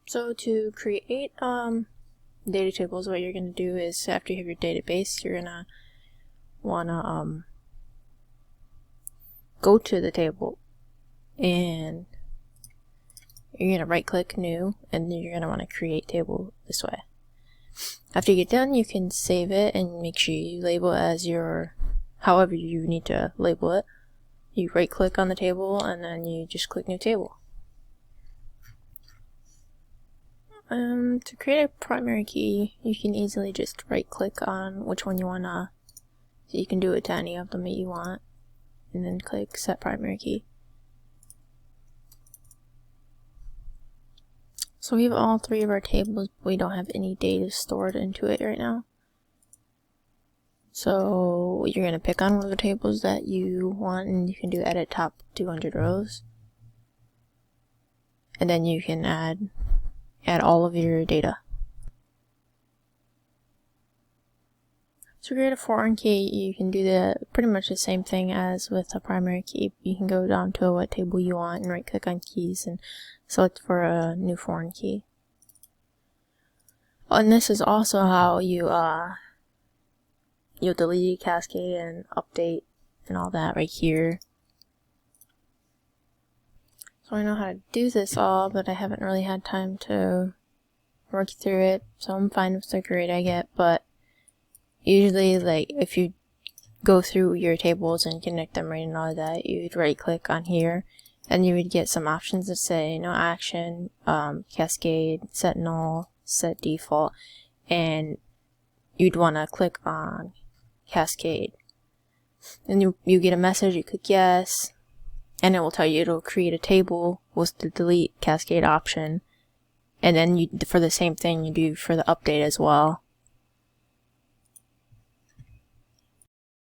So to create data tables, what you're going to do is after you have your database, you're going to want to go to the table and you're going to right click new, and then you're going to want to create table this way. After you get done, you can save it and make sure you label it as your, however you need to label it. You right click on the table and then you just click new table. To create a primary key, you can easily just right click on which one you wanna, so you can do it to any of them that you want, and then click set primary key. So we have all three of our tables, but we don't have any data stored into it right now. So you're gonna pick on one of the tables that you want, and you can do edit top 200 rows. And then you can add all of your data. To create a foreign key, you can do pretty much the same thing as with a primary key. You can go down to what table you want and right click on keys and select for a new foreign key. And this is also how you you'll delete, cascade, and update and all that right here. So I know how to do this all, but I haven't really had time to work through it, so I'm fine with the grade I get. But usually, like, if you go through your tables and connect them right and all that, you'd right click on here and you would get some options that say no action, cascade, set null, set default, and you'd want to click on cascade. And you get a message, you click yes, and it will tell you it'll create a table with the delete cascade option. And then for the same thing you do for the update as well.